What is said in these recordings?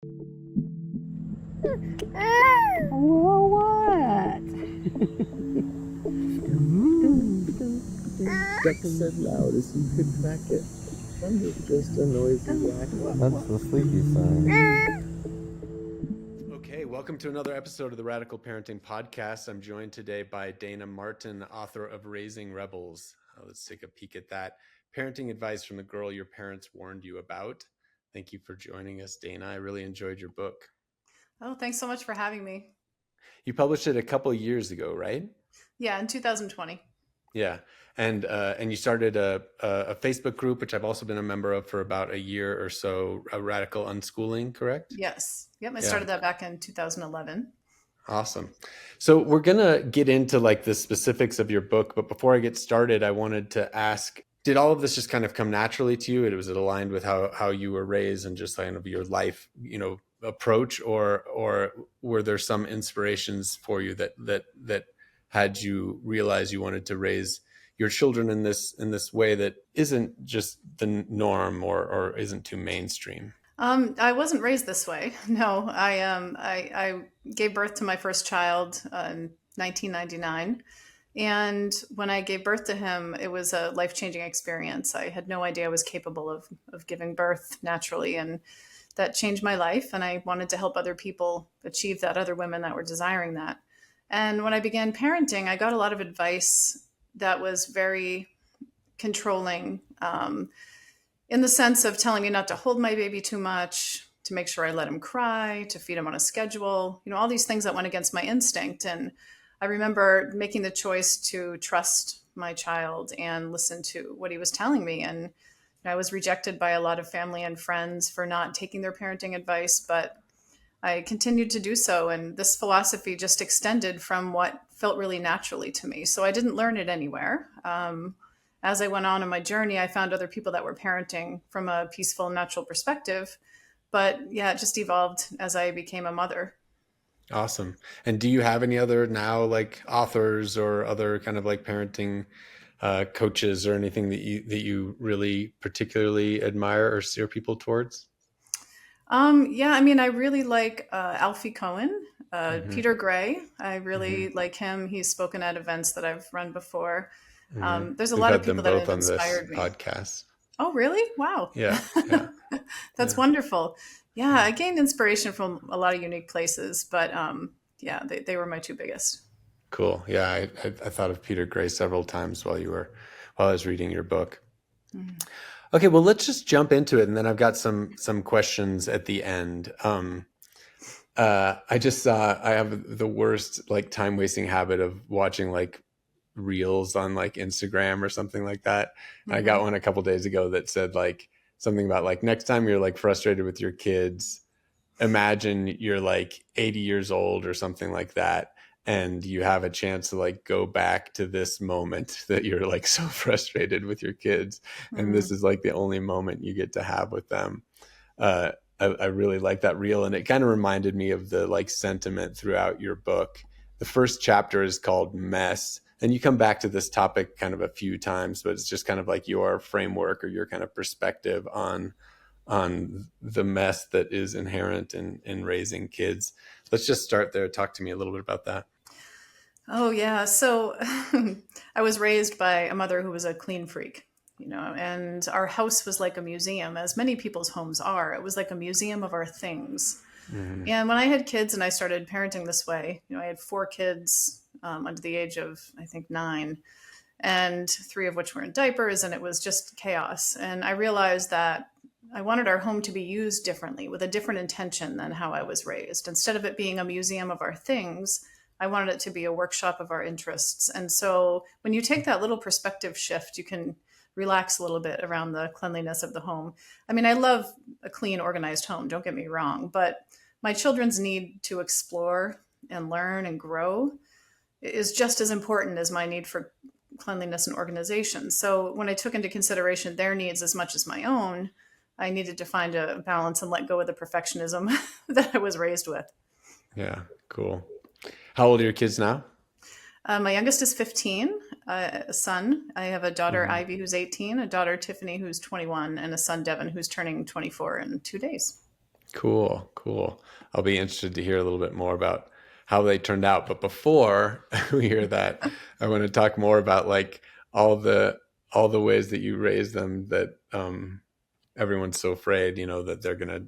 Well, what? That's as loud as you could crack it. Just a noisy whack. That's the sleepy sign. Okay, welcome to another episode of the Radical Parenting Podcast. I'm joined today by Dayna Martin, author of Raising Rebels. Let's take a peek at that. Parenting advice from the girl your parents warned you about. Thank you for joining us, Dayna. I really enjoyed your book. Oh, thanks so much for having me. You published it a couple of years ago, right? Yeah, in 2020. Yeah, and you started a Facebook group, which I've also been a member of for about a year or so, a Radical Unschooling, correct? Yes. Yep, I started that back in 2011. Awesome. So we're going to get into like the specifics of your book, but before I get started, I wanted to ask, did all of this just kind of come naturally to you? Was it aligned with how you were raised and just kind of your life, approach, or were there some inspirations for you that had you realize you wanted to raise your children in this way that isn't just the norm or isn't too mainstream? I wasn't raised this way. No, I gave birth to my first child in 1999. And when I gave birth to him, it was a life-changing experience. I had no idea I was capable of giving birth naturally. And that changed my life. And I wanted to help other people achieve that, other women that were desiring that. And when I began parenting, I got a lot of advice that was very controlling, in the sense of telling me not to hold my baby too much, to make sure I let him cry, to feed him on a schedule, all these things that went against my instinct. And I remember making the choice to trust my child and listen to what he was telling me. And I was rejected by a lot of family and friends for not taking their parenting advice, but I continued to do so. And this philosophy just extended from what felt really naturally to me. So I didn't learn it anywhere. As I went on in my journey, I found other people that were parenting from a peaceful, natural perspective. But yeah, it just evolved as I became a mother. Awesome. And do you have any other now like authors or other kind of like parenting coaches or anything that you really particularly admire or steer people towards? Yeah, I really like Alfie Cohen, Mm-hmm. Peter Gray. I really like him. He's spoken at events that I've run before. Mm-hmm. There's a We've lot had of them people that both have on this inspired me. podcast. Oh, really? Wow. Yeah. That's wonderful. Yeah, I gained inspiration from a lot of unique places, but yeah, they were my two biggest. Cool. Yeah, I thought of Peter Gray several times while I was reading your book. Mm-hmm. Okay, well, let's just jump into it, and then I've got some questions at the end. I have the worst like time wasting habit of watching like reels on like Instagram or something like that. Mm-hmm. I got one a couple days ago that said like something about like next time you're like frustrated with your kids, imagine you're like 80 years old or something like that, and you have a chance to like go back to this moment that you're like so frustrated with your kids, and this is like the only moment you get to have with them. I really like that reel, and it kind of reminded me of the like sentiment throughout your book. The first chapter is called Mess, and you come back to this topic kind of a few times, but it's just kind of like your framework or your kind of perspective on the mess that is inherent in raising kids. Let's just start there. Talk to me a little bit about that. Oh, yeah. So I was raised by a mother who was a clean freak, and our house was like a museum, as many people's homes are. It was like a museum of our things. Mm-hmm. And when I had kids and I started parenting this way, I had 4 kids under the age of, I think, 9, and 3 of which were in diapers, and it was just chaos. And I realized that I wanted our home to be used differently, with a different intention than how I was raised. Instead of it being a museum of our things, I wanted it to be a workshop of our interests. And so when you take that little perspective shift, you can relax a little bit around the cleanliness of the home. I love a clean, organized home, don't get me wrong, but my children's need to explore and learn and grow is just as important as my need for cleanliness and organization. So when I took into consideration their needs as much as my own, I needed to find a balance and let go of the perfectionism that I was raised with. Yeah, cool. How old are your kids now? My youngest is 15, a son. I have a daughter, Ivy, who's 18, a daughter, Tiffany, who's 21, and a son, Devin, who's turning 24 in 2 days. Cool, cool. I'll be interested to hear a little bit more about how they turned out. But before we hear that, I want to talk more about like all the all the ways that you raise them that everyone's so afraid, that they're going to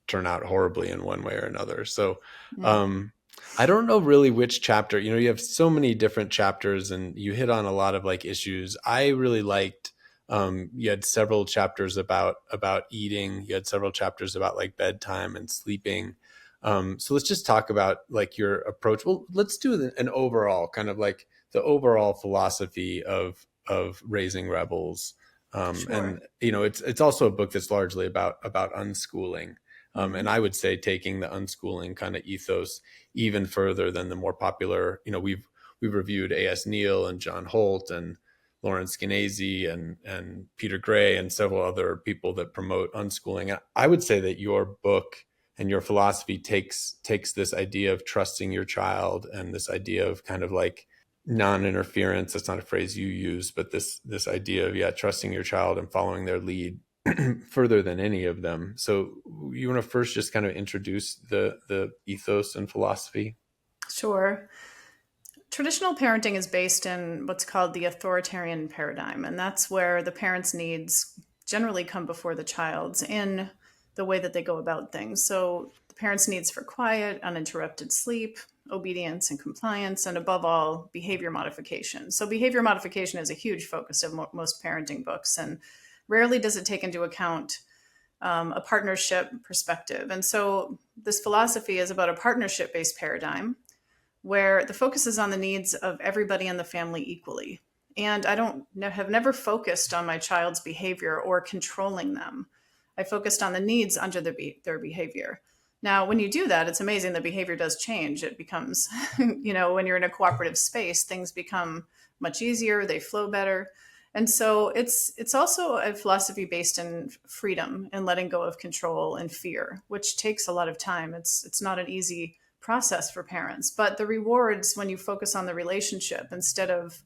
turn out horribly in one way or another. So Mm. um, I don't know really which chapter. You have so many different chapters, and you hit on a lot of like issues. I really liked. You had several chapters about eating. You had several chapters about like bedtime and sleeping. So let's just talk about like your approach. Well, let's do an overall kind of like the overall philosophy of raising rebels. And Sure. it's also a book that's largely about unschooling. And Mhm. I would say taking the unschooling kind of ethos even further than the more popular, we've reviewed A.S. Neal and John Holt and Lawrence Skenazy and Peter Gray and several other people that promote unschooling. I would say that your book and your philosophy takes this idea of trusting your child and this idea of kind of like non-interference. That's not a phrase you use, but this idea of trusting your child and following their lead further than any of them. So you want to first just kind of introduce the ethos and philosophy? Sure. Traditional parenting is based in what's called the authoritarian paradigm, and that's where the parent's needs generally come before the child's in the way that they go about things. So the parent's needs for quiet, uninterrupted sleep, obedience and compliance, and above all, behavior modification. So behavior modification is a huge focus of most parenting books, and rarely does it take into account a partnership perspective. And so this philosophy is about a partnership based paradigm where the focus is on the needs of everybody in the family equally. And I don't have never focused on my child's behavior or controlling them. I focused on the needs under their behavior. Now, when you do that, it's amazing the behavior does change. It becomes, when you're in a cooperative space, things become much easier, they flow better. And so it's also a philosophy based in freedom and letting go of control and fear, which takes a lot of time. It's not an easy process for parents, but the rewards when you focus on the relationship instead of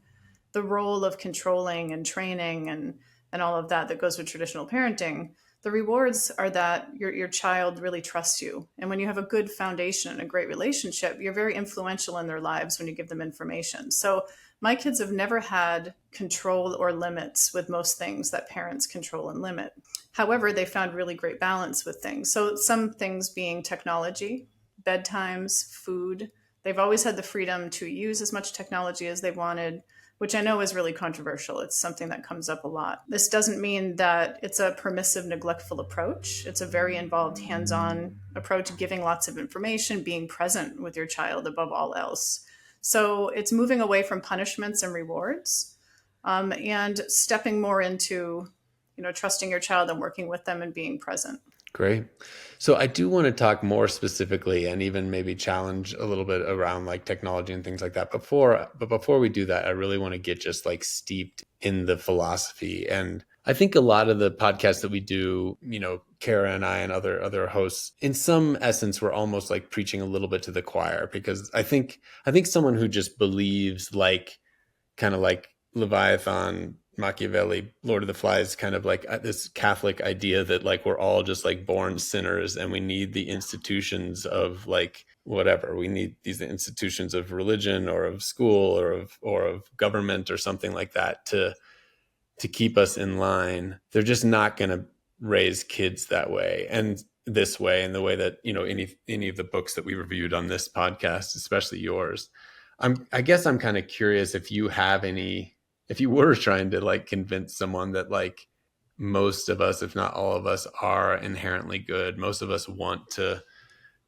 the role of controlling and training and all of that goes with traditional parenting, the rewards are that your child really trusts you. And when you have a good foundation and a great relationship, you're very influential in their lives when you give them information. So my kids have never had control or limits with most things that parents control and limit. However, they found really great balance with things. So some things being technology, bedtimes, food. They've always had the freedom to use as much technology as they wanted, which I know is really controversial. It's something that comes up a lot. This doesn't mean that it's a permissive, neglectful approach. It's a very involved, hands on approach, giving lots of information, being present with your child above all else. So it's moving away from punishments and rewards, and stepping more into, trusting your child and working with them and being present. Great. So I do want to talk more specifically and even maybe challenge a little bit around like technology and things like that. But before we do that, I really want to get just like steeped in the philosophy. And I think a lot of the podcasts that we do, Kara and I and other hosts, in some essence, we're almost like preaching a little bit to the choir, because I think someone who just believes like kind of like Leviathan, Machiavelli, Lord of the Flies, kind of like this Catholic idea that like we're all just like born sinners and we need the institutions of like whatever. We need these institutions of religion or of school or of government or something like that to keep us in line. They're just not going to raise kids that way and this way, and the way that any of the books that we reviewed on this podcast, especially yours. I guess I'm kind of curious if you have any, if you were trying to like convince someone that like most of us, if not all of us, are inherently good. Most of us want to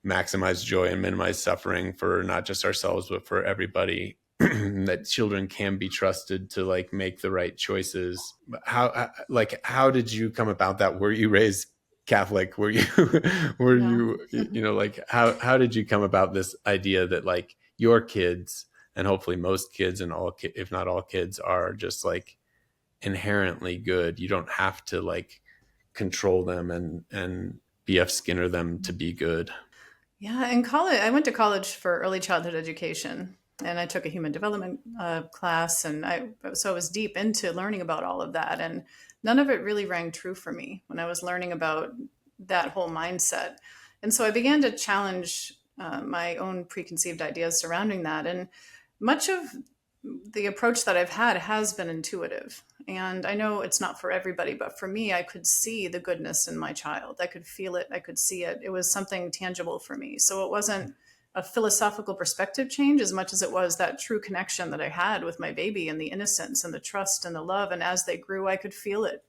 maximize joy and minimize suffering for not just ourselves, but for everybody. That children can be trusted to like make the right choices. How did you come about that? Were you raised Catholic? Were you were No. you like how did you come about this idea that like your kids, and hopefully most kids and if not all kids, are just like inherently good? You don't have to like control them and BF Skinner them to be good. Yeah, in college, I went to college for early childhood education, and I took a human development class, and I was deep into learning about all of that, and none of it really rang true for me when I was learning about that whole mindset. And so I began to challenge my own preconceived ideas surrounding that. And much of the approach that I've had has been intuitive. And I know it's not for everybody, but for me, I could see the goodness in my child. I could feel it. I could see it. It was something tangible for me. So it wasn't a philosophical perspective change as much as it was that true connection that I had with my baby, and the innocence and the trust and the love. And as they grew, I could feel it.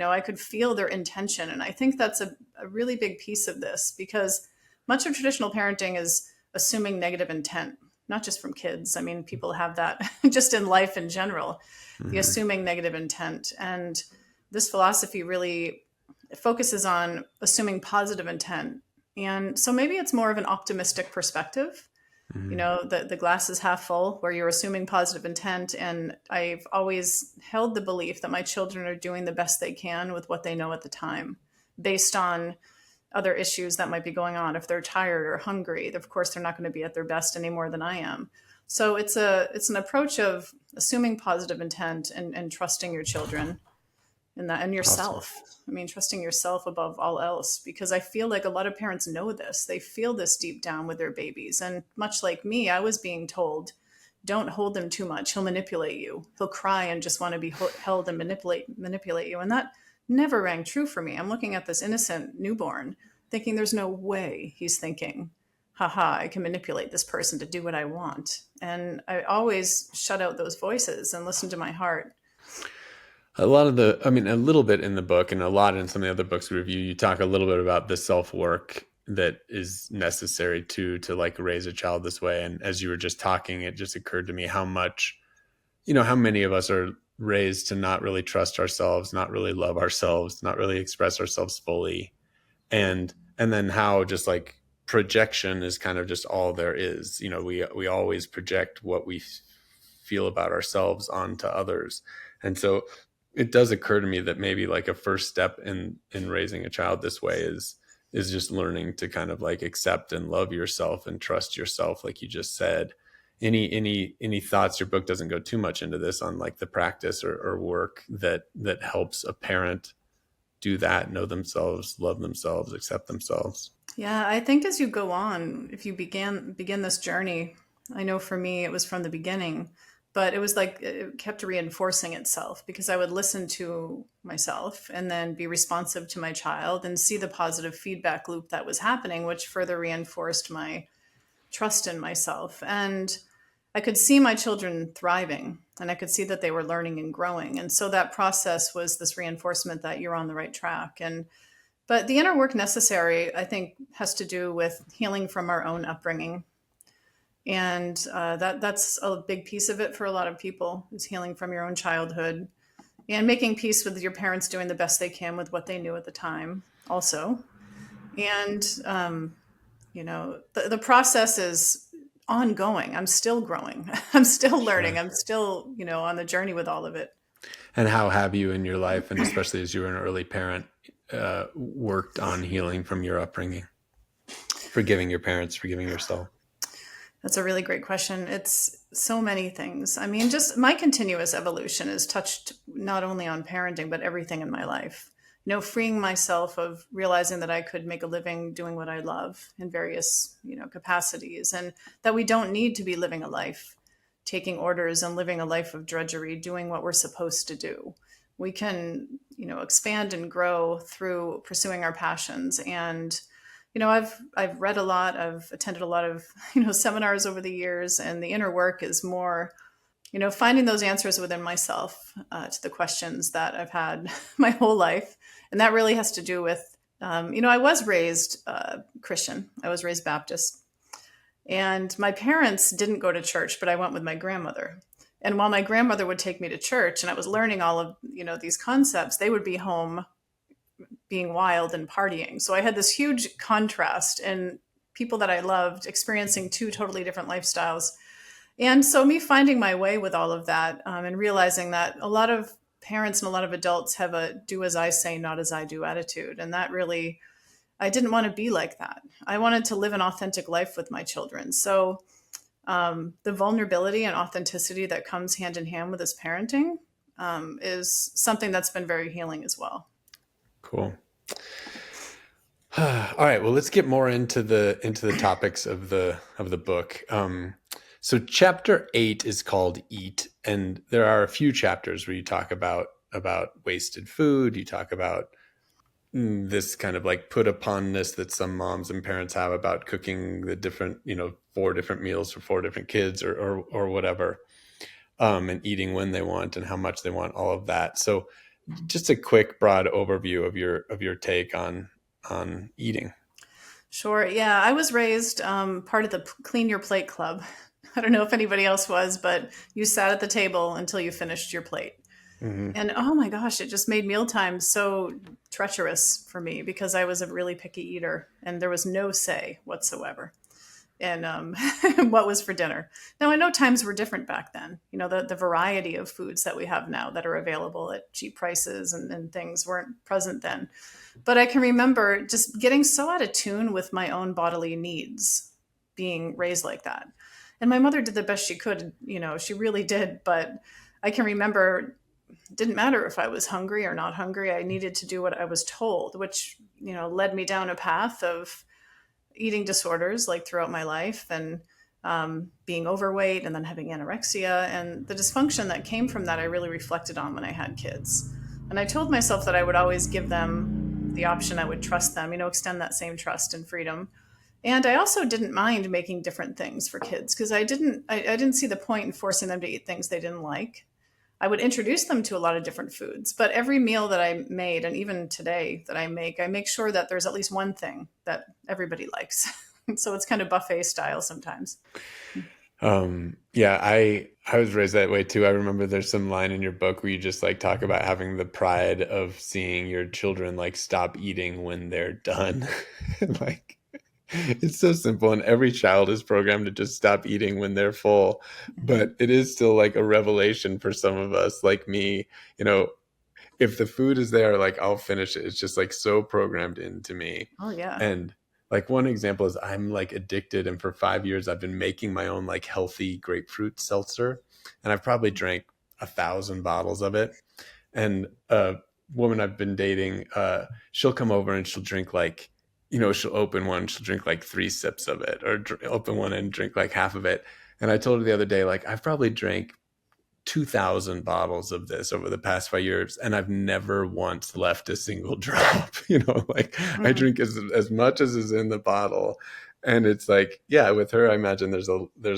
I could feel their intention. And I think that's a really big piece of this, because much of traditional parenting is assuming negative intent, not just from kids. I mean, people have that just in life in general, the assuming negative intent. And this philosophy really focuses on assuming positive intent. And so maybe it's more of an optimistic perspective. The glass is half full, where you're assuming positive intent. And I've always held the belief that my children are doing the best they can with what they know at the time, based on other issues that might be going on. If they're tired or hungry, of course, they're not going to be at their best any more than I am. So it's an approach of assuming positive intent and trusting your children in that, and yourself. Awesome. I mean, trusting yourself above all else, because I feel like a lot of parents know this. They feel this deep down with their babies. And much like me, I was being told, don't hold him too much. He'll manipulate you. He'll cry and just want to be held and manipulate you. And that never rang true for me. I'm looking at this innocent newborn thinking there's no way he's thinking, haha, I can manipulate this person to do what I want. And I always shut out those voices and listen to my heart. A little bit in the book, and a lot in some of the other books we review, you talk a little bit about the self-work that is necessary to like raise a child this way. And as you were just talking, it just occurred to me how much, how many of us are raised to not really trust ourselves, not really love ourselves, not really express ourselves fully. And then how just like projection is kind of just all there is. We always project what we feel about ourselves onto others. And so it does occur to me that maybe like a first step in raising a child this way is just learning to kind of like accept and love yourself and trust yourself, like you just said. Any thoughts? Your book doesn't go too much into this on like the practice or work that helps a parent do that, know themselves, love themselves, accept themselves. Yeah, I think as you go on, if you begin this journey, I know for me it was from the beginning, but it was like it kept reinforcing itself, because I would listen to myself and then be responsive to my child and see the positive feedback loop that was happening, which further reinforced my trust in myself. And I could see my children thriving, and I could see that they were learning and growing. And so that process was this reinforcement that you're on the right track. But the inner work necessary, I think, has to do with healing from our own upbringing. And that's a big piece of it for a lot of people, is healing from your own childhood and making peace with your parents doing the best they can with what they knew at the time also. And, the process is ongoing. I'm still growing. I'm still learning. Sure. I'm still, on the journey with all of it. And how have you in your life, and especially as you were an early parent, worked on healing from your upbringing? Forgiving your parents, forgiving yourself? That's a really great question. It's so many things. I mean, just my continuous evolution has touched not only on parenting, but everything in my life. Freeing myself of realizing that I could make a living doing what I love in various, capacities, and that we don't need to be living a life taking orders and living a life of drudgery, doing what we're supposed to do. We can, expand and grow through pursuing our passions. And I've read a lot, I've attended a lot of, seminars over the years, and the inner work is more, finding those answers within myself to the questions that I've had my whole life. And that really has to do with, I was raised Christian. I was raised Baptist. And my parents didn't go to church, but I went with my grandmother. And while my grandmother would take me to church and I was learning all of, these concepts, they would be home being wild and partying. So I had this huge contrast in people that I loved experiencing two totally different lifestyles. And so me finding my way with all of that and realizing that a lot of parents and a lot of adults have a do as I say, not as I do attitude. And that really, I didn't want to be like that. I wanted to live an authentic life with my children. So the vulnerability and authenticity that comes hand in hand with this parenting is something that's been very healing as well. Cool. All right, well, let's get more into the topics of the book. So chapter 8 is called Eat, and there are a few chapters where you talk about wasted food. You talk about this kind of like put uponness that some moms and parents have about cooking the different, 4 different meals for 4 different kids or whatever, and eating when they want and how much they want, all of that. So just a quick broad overview of your take on eating. Sure. Yeah, I was raised part of the Clean Your Plate Club. I don't know if anybody else was, but you sat at the table until you finished your plate. Hmm. And oh my gosh, it just made mealtime so treacherous for me because I was a really picky eater and there was no say whatsoever in what was for dinner. Now, I know times were different back then. The variety of foods that we have now that are available at cheap prices and things weren't present then. But I can remember just getting so out of tune with my own bodily needs being raised like that. And my mother did the best she could, she really did. But I can remember it didn't matter if I was hungry or not hungry. I needed to do what I was told, which, led me down a path of eating disorders like throughout my life and being overweight and then having anorexia. And the dysfunction that came from that, I really reflected on when I had kids. And I told myself that I would always give them the option, I would trust them, extend that same trust and freedom. And I also didn't mind making different things for kids because I didn't see the point in forcing them to eat things they didn't like. I would introduce them to a lot of different foods, but every meal that I made, and even today that I make sure that there's at least one thing that everybody likes. So it's kind of buffet style sometimes. Yeah, I was raised that way too. I remember there's some line in your book where you just like talk about having the pride of seeing your children like stop eating when they're done. Like it's so simple, and every child is programmed to just stop eating when they're full. But it is still like a revelation for some of us, like me. You know, if the food is there, like I'll finish it. It's just like so programmed into me. Oh yeah. And like one example is I'm like addicted, and for 5 years I've been making my own like healthy grapefruit seltzer, and I've probably drank 1,000 bottles of it. And a woman I've been dating, she'll come over and she'll drink like, she'll open one, she'll drink like 3 sips of it, or open one and drink like half of it. And I told her the other day, like I've probably drank 2,000 bottles of this over the past 5 years, and I've never once left a single drop. Like I drink as much as is in the bottle. And it's like, yeah, with her, I imagine there's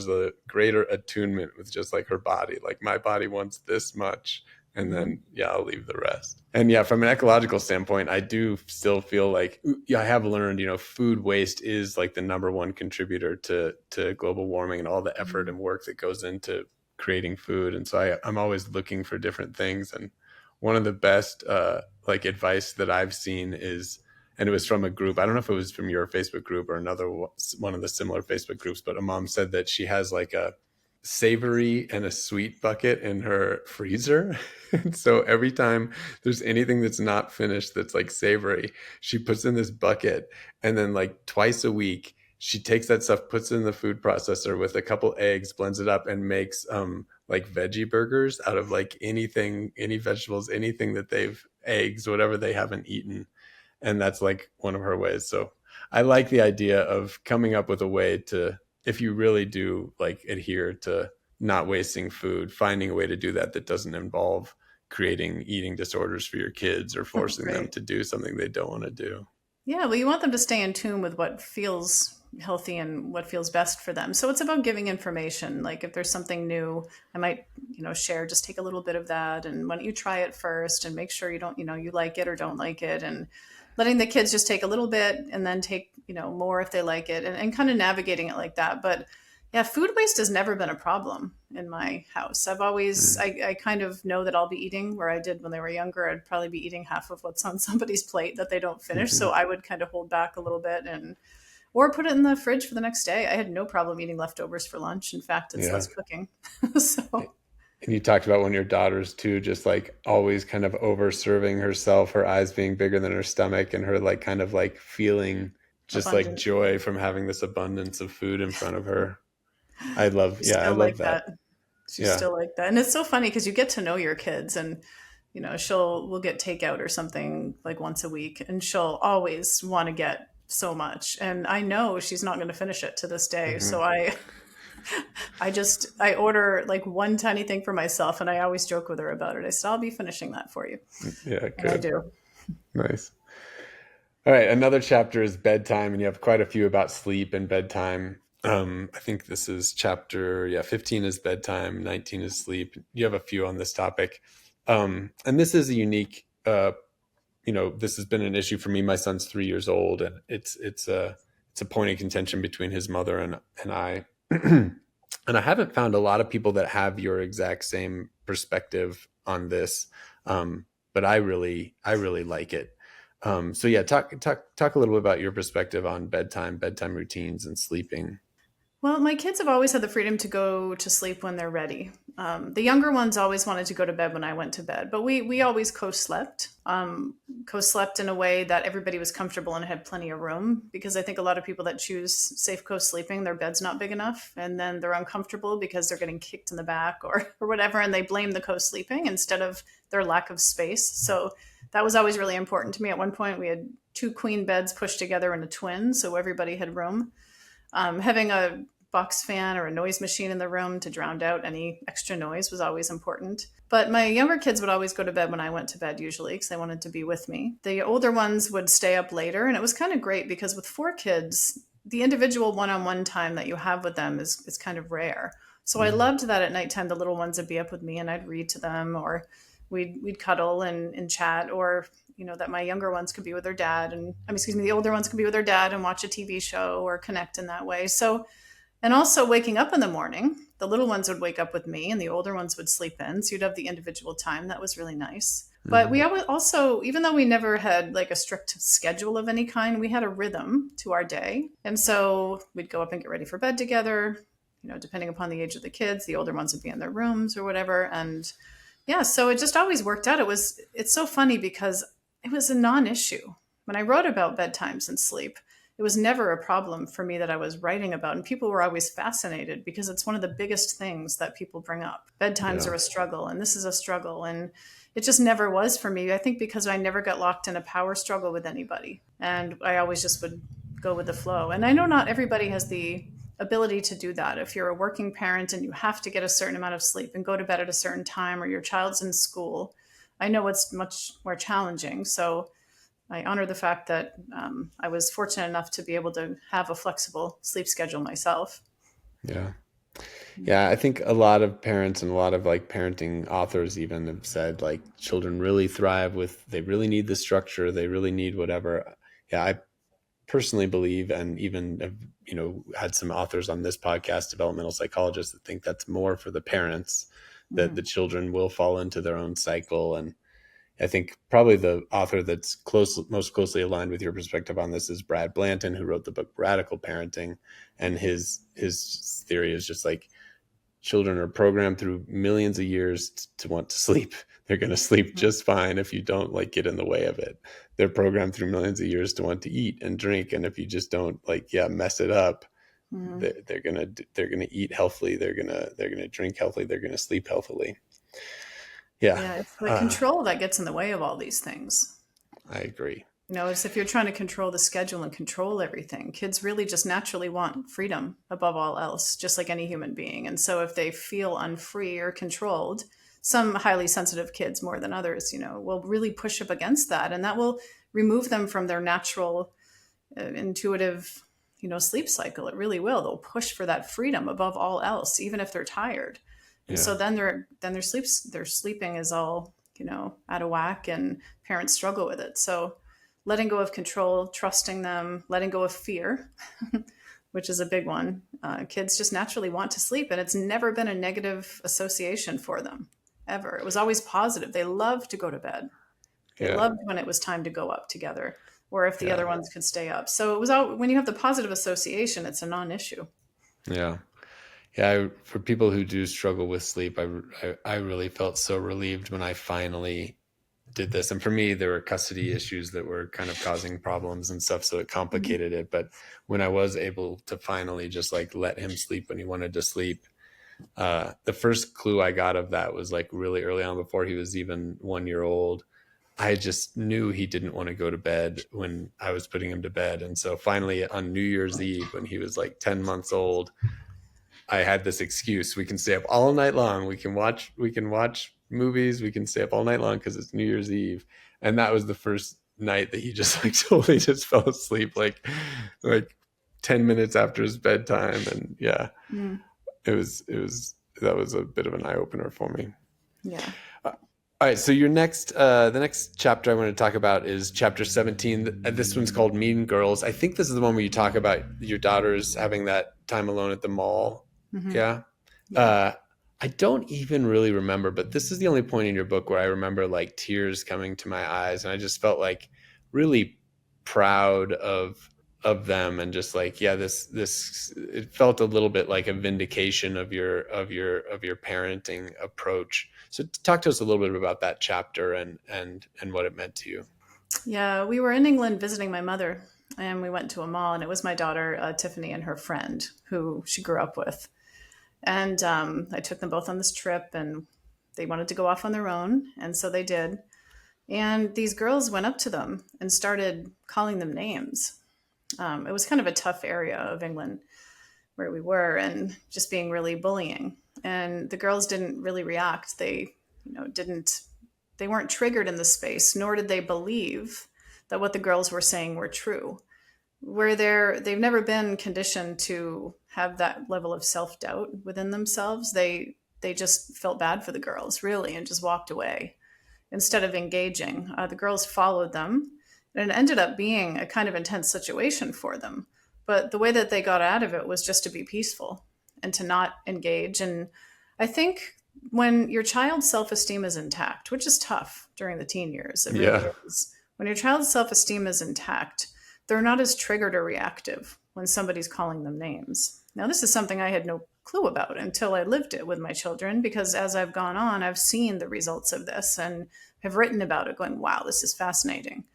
a greater attunement with just like her body. Like my body wants this much, and then yeah, I'll leave the rest. And yeah, from an ecological standpoint, I do still feel like, yeah, I have learned, food waste is like the number one contributor to global warming and all the effort and work that goes into creating food. And so I'm always looking for different things. And one of the best like advice that I've seen is, and it was from a group, I don't know if it was from your Facebook group or another one of the similar Facebook groups, but a mom said that she has like a savory and a sweet bucket in her freezer. And so every time there's anything that's not finished that's like savory, she puts in this bucket, and then like twice a week she takes that stuff, puts it in the food processor with a couple eggs, blends it up, and makes like veggie burgers out of like anything, any vegetables, anything that eggs, whatever they haven't eaten. And that's like one of her ways. So I like the idea of coming up with a way to, if you really do like adhere to not wasting food, finding a way to do that doesn't involve creating eating disorders for your kids or forcing them to do something they don't want to do. Yeah, well, you want them to stay in tune with what feels healthy and what feels best for them. So it's about giving information. Like if there's something new, I might, share, just take a little bit of that. And why don't you try it first and make sure you don't, you like it or don't like it. And letting the kids just take a little bit and then take, more if they like it, and kind of navigating it like that. But yeah, food waste has never been a problem in my house. I've always, I kind of know that I'll be eating where I did when they were younger. I'd probably be eating half of what's on somebody's plate that they don't finish. So I would kind of hold back a little bit or put it in the fridge for the next day. I had no problem eating leftovers for lunch. In fact, it's less cooking. So. And you talked about when your daughters too, just like always kind of over serving herself, her eyes being bigger than her stomach, and her like kind of like feeling just abundant, like joy from having this abundance of food in front of her. I love, I love that. She's still like that. And it's so funny because you get to know your kids, and we'll get takeout or something like once a week, and she'll always want to get so much. And I know she's not going to finish it to this day. So I order like one tiny thing for myself, and I always joke with her about it. I said, I'll be finishing that for you. Yeah, And good. I do. Nice. All right, another chapter is bedtime, and you have quite a few about sleep and bedtime. I think this is chapter 15 is bedtime, 19 is sleep. You have a few on this topic. And this is a unique, this has been an issue for me. My son's 3 years old, and it's a point of contention between his mother and I. And I haven't found a lot of people that have your exact same perspective on this, but I really like it. So yeah, talk a little bit about your perspective on bedtime routines, and sleeping. Well, my kids have always had the freedom to go to sleep when they're ready. The younger ones always wanted to go to bed when I went to bed, but we always co-slept. Co-slept in a way that everybody was comfortable and had plenty of room, because I think a lot of people that choose safe co-sleeping, their bed's not big enough, and then they're uncomfortable because they're getting kicked in the back or whatever, and they blame the co-sleeping instead of their lack of space. So that was always really important to me. At one point, we had 2 queen beds pushed together in a twin, so everybody had room. Having a box fan or a noise machine in the room to drown out any extra noise was always important. But my younger kids would always go to bed when I went to bed, usually, because they wanted to be with me. The older ones would stay up later, and it was kind of great because with 4 kids, the individual one-on-one time that you have with them is kind of rare. So I loved that at nighttime the little ones would be up with me and I'd read to them, or we'd cuddle and chat, or that my younger ones could be with their dad, and the older ones could be with their dad and watch a TV show or connect in that way. So, and also waking up in the morning, the little ones would wake up with me and the older ones would sleep in. So you'd have the individual time. That was really nice. But we also, even though we never had like a strict schedule of any kind, we had a rhythm to our day. And so we'd go up and get ready for bed together, depending upon the age of the kids. The older ones would be in their rooms or whatever. And yeah, so it just always worked out. It's so funny because it was a non-issue. When I wrote about bedtimes and sleep, it was never a problem for me that I was writing about. And people were always fascinated because it's one of the biggest things that people bring up. Bedtimes are a struggle, and this is a struggle. And it just never was for me. I think because I never got locked in a power struggle with anybody. And I always just would go with the flow. And I know not everybody has the ability to do that. If you're a working parent and you have to get a certain amount of sleep and go to bed at a certain time, or your child's in school, I know it's much more challenging. So I honor the fact that I was fortunate enough to be able to have a flexible sleep schedule myself. Yeah. Yeah. I think a lot of parents and a lot of like parenting authors even have said like children really thrive they really need the structure. They really need whatever. Yeah. I personally believe, and even have, had some authors on this podcast, developmental psychologists, that think that's more for the parents, that the children will fall into their own cycle. And I think probably the author that's most closely aligned with your perspective on this is Brad Blanton, who wrote the book Radical Parenting. And his theory is just like children are programmed through millions of years to want to sleep. They're going to sleep just fine if you don't like get in the way of it. They're programmed through millions of years to want to eat and drink, and if you just don't mess it up, they're gonna eat healthily. They're gonna drink healthily. They're gonna sleep healthily. Yeah, it's the control that gets in the way of all these things. I agree. It's if you're trying to control the schedule and control everything, kids really just naturally want freedom above all else, just like any human being. And so if they feel unfree or controlled, some highly sensitive kids more than others, will really push up against that. And that will remove them from their natural, intuitive, sleep cycle. It really will. They'll push for that freedom above all else, even if they're tired. And so then their sleeping is all, out of whack, and parents struggle with it. So letting go of control, trusting them, letting go of fear, which is a big one. Kids just naturally want to sleep, and it's never been a negative association for them, ever. It was always positive. They loved to go to bed. They loved when it was time to go up together, or if the other ones could stay up. So it was when you have the positive association, it's a non-issue. Yeah. Yeah. For people who do struggle with sleep, I really felt so relieved when I finally did this. And for me, there were custody issues that were kind of causing problems and stuff, so it complicated it. But when I was able to finally just let him sleep when he wanted to sleep, The first clue I got of that was like really early on, before he was even 1 year old. I just knew he didn't want to go to bed when I was putting him to bed. And so finally on New Year's Eve, when he was like 10 months old, I had this excuse. We can stay up all night long. We can watch movies. We can stay up all night long because it's New Year's Eve. And that was the first night that he just like totally just fell asleep like 10 minutes after his bedtime. And yeah, that was a bit of an eye opener for me. Yeah. All right, so the next chapter I want to talk about is chapter 17. This one's called Mean Girls. I think this is the one where you talk about your daughters having that time alone at the mall. Mm-hmm. Yeah. I don't even really remember, but this is the only point in your book where I remember like tears coming to my eyes, and I just felt like really proud of them, and just like, yeah, this it felt a little bit like a vindication of your parenting approach. So talk to us a little bit about that chapter and what it meant to you. Yeah, we were in England visiting my mother, and we went to a mall, and it was my daughter, Tiffany, and her friend who she grew up with. And I took them both on this trip, and they wanted to go off on their own. And so they did. And these girls went up to them and started calling them names. It was kind of a tough area of England where we were, and just being really bullying. And the girls didn't really react. They, they weren't triggered in the space, nor did they believe that what the girls were saying were true. They've never been conditioned to have that level of self-doubt within themselves. They just felt bad for the girls, really, and just walked away instead of engaging. The girls followed them, and it ended up being a kind of intense situation for them. But the way that they got out of it was just to be peaceful and to not engage. And I think when your child's self-esteem is intact, which is tough during the teen years, it really is. When your child's self-esteem is intact, they're not as triggered or reactive when somebody's calling them names. Now, this is something I had no clue about until I lived it with my children, because as I've gone on, I've seen the results of this and have written about it going, wow, this is fascinating.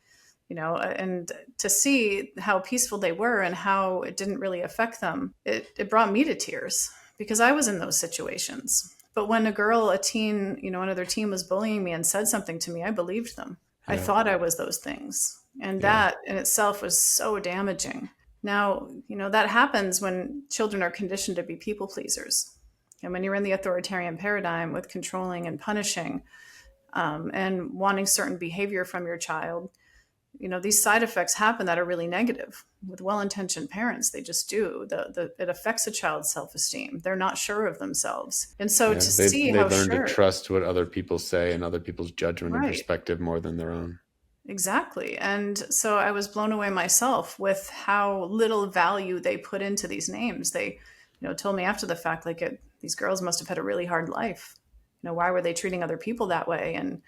And to see how peaceful they were and how it didn't really affect them, it brought me to tears, because I was in those situations. But when a teen, another teen was bullying me and said something to me, I believed them. Yeah. I thought I was those things. And that in itself was so damaging. Now, that happens when children are conditioned to be people pleasers. And when you're in the authoritarian paradigm with controlling and punishing and wanting certain behavior from your child, these side effects happen that are really negative. With well-intentioned parents, they just do. It affects a child's self-esteem. They're not sure of themselves. And so they learn to trust what other people say and other people's judgment and perspective more than their own. Exactly. And so I was blown away myself with how little value they put into these names. They, told me after the fact, these girls must have had a really hard life. Why were they treating other people that way? And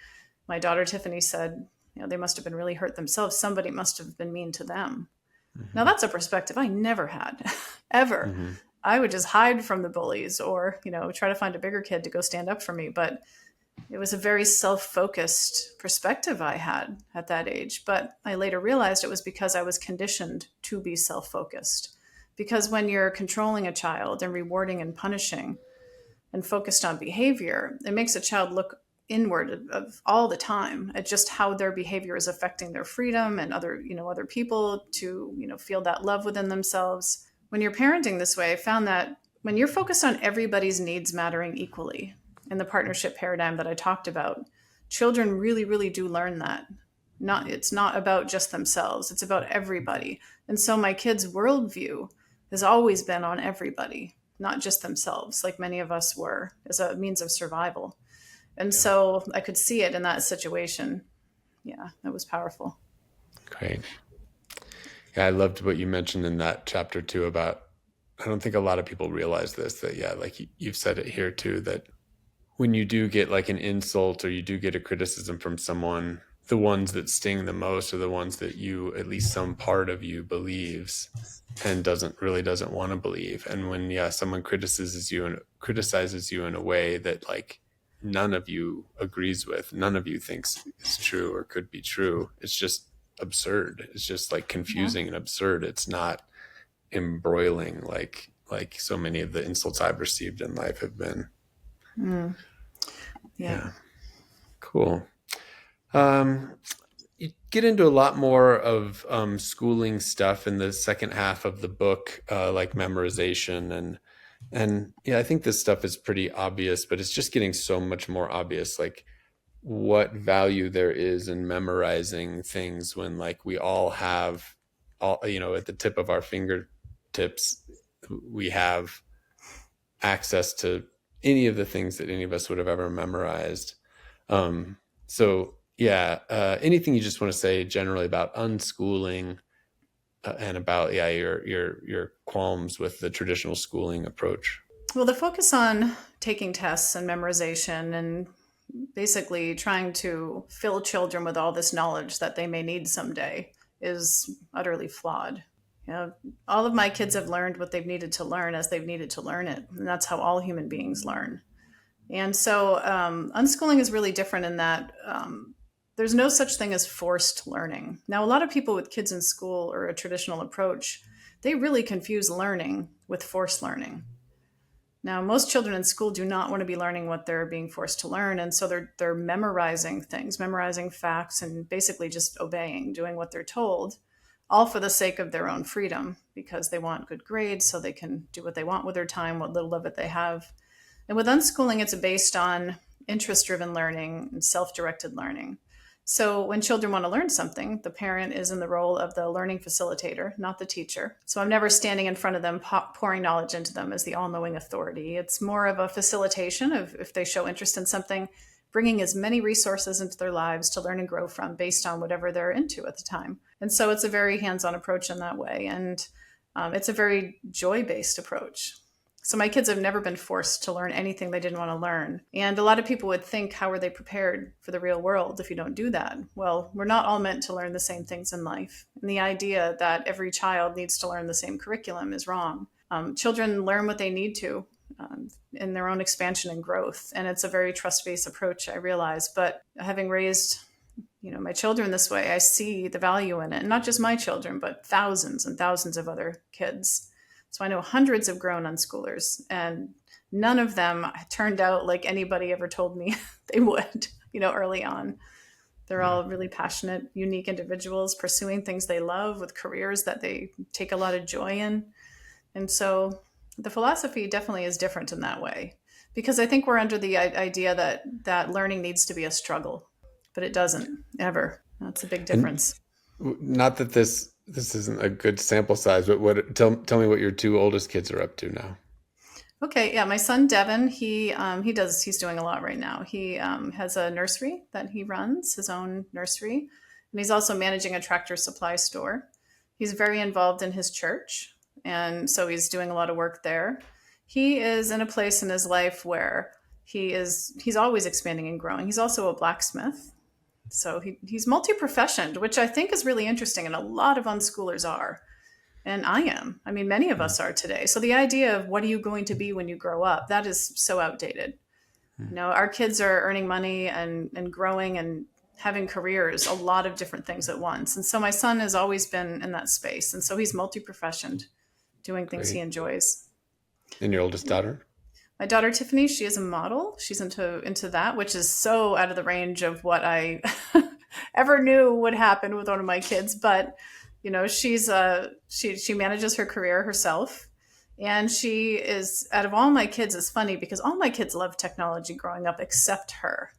my daughter Tiffany said, they must have been really hurt themselves. Somebody must have been mean to them. Mm-hmm. Now that's a perspective I never had, ever. Mm-hmm. I would just hide from the bullies or, try to find a bigger kid to go stand up for me. But it was a very self-focused perspective I had at that age. But I later realized it was because I was conditioned to be self-focused. Because when you're controlling a child and rewarding and punishing and focused on behavior, it makes a child look inward of all the time at just how their behavior is affecting their freedom and other people to, feel that love within themselves. When you're parenting this way, I found that when you're focused on everybody's needs mattering equally, in the partnership paradigm that I talked about, children really, really do learn that. It's not about just themselves, it's about everybody. And so my kids' worldview has always been on everybody, not just themselves, like many of us were, as a means of survival. And so I could see it in that situation. Yeah, that was powerful. Great. Yeah, I loved what you mentioned in that chapter too about, I don't think a lot of people realize this, that you've said it here too, that when you do get like an insult or you do get a criticism from someone, the ones that sting the most are the ones that you, at least some part of you, believes and doesn't want to believe. And when someone criticizes you in a way that like none of you agrees with, none of you thinks is true or could be true, it's just absurd. It's just like confusing and absurd. It's not embroiling like like so many of the insults I've received in life have been. Yeah. Cool. You get into a lot more of schooling stuff in the second half of the book, like memorization and yeah, I think this stuff is pretty obvious, but it's just getting so much more obvious, like what value there is in memorizing things when like we all have all, at the tip of our fingertips, we have access to any of the things that any of us would have ever memorized. So yeah, anything you just want to say generally about unschooling and about your qualms with the traditional schooling approach? Well, the focus on taking tests and memorization and basically trying to fill children with all this knowledge that they may need someday is utterly flawed. All of my kids have learned what they've needed to learn as they've needed to learn it, and that's how all human beings learn. And so unschooling is really different in that there's no such thing as forced learning. Now, a lot of people with kids in school or a traditional approach, they really confuse learning with forced learning. Now, most children in school do not want to be learning what they're being forced to learn. And so they're memorizing things, memorizing facts, and basically just obeying, doing what they're told, all for the sake of their own freedom, because they want good grades so they can do what they want with their time, what little of it they have. And with unschooling, it's based on interest-driven learning and self-directed learning. So when children want to learn something, the parent is in the role of the learning facilitator, not the teacher. So I'm never standing in front of them, pouring knowledge into them as the all-knowing authority. It's more of a facilitation of, if they show interest in something, bringing as many resources into their lives to learn and grow from based on whatever they're into at the time. And so it's a very hands-on approach in that way. And it's a very joy-based approach. So my kids have never been forced to learn anything they didn't want to learn. And a lot of people would think, how are they prepared for the real world if you don't do that? Well, we're not all meant to learn the same things in life. And the idea that every child needs to learn the same curriculum is wrong. Children learn what they need to in their own expansion and growth. And it's a very trust-based approach, I realize. But having raised my children this way, I see the value in it. And not just my children, but thousands and thousands of other kids. So I know hundreds of grown unschoolers, and none of them turned out like anybody ever told me they would, early on. They're all really passionate, unique individuals pursuing things they love with careers that they take a lot of joy in. And so the philosophy definitely is different in that way, because I think we're under the idea that learning needs to be a struggle, but it doesn't ever. That's a big difference. Not that this isn't a good sample size, but tell me what your two oldest kids are up to now. Okay, yeah, my son Devin, he's doing a lot right now. He has a nursery that he runs, his own nursery, and he's also managing a tractor supply store. He's very involved in his church, and so he's doing a lot of work there. He is in a place in his life where he's always expanding and growing. He's also a blacksmith. So he's multi-professioned, which I think is really interesting. And a lot of unschoolers are. And I am. I mean, many of us are today. So the idea of what are you going to be when you grow up, that is so outdated. Our kids are earning money and growing and having careers, a lot of different things at once. And so my son has always been in that space. And so he's multi-professioned, doing things he enjoys. And your oldest daughter? My daughter, Tiffany, she is a model. She's into that, which is so out of the range of what I ever knew would happen with one of my kids. But, she's she manages her career herself. And she is, out of all my kids, it's funny because all my kids loved technology growing up except her.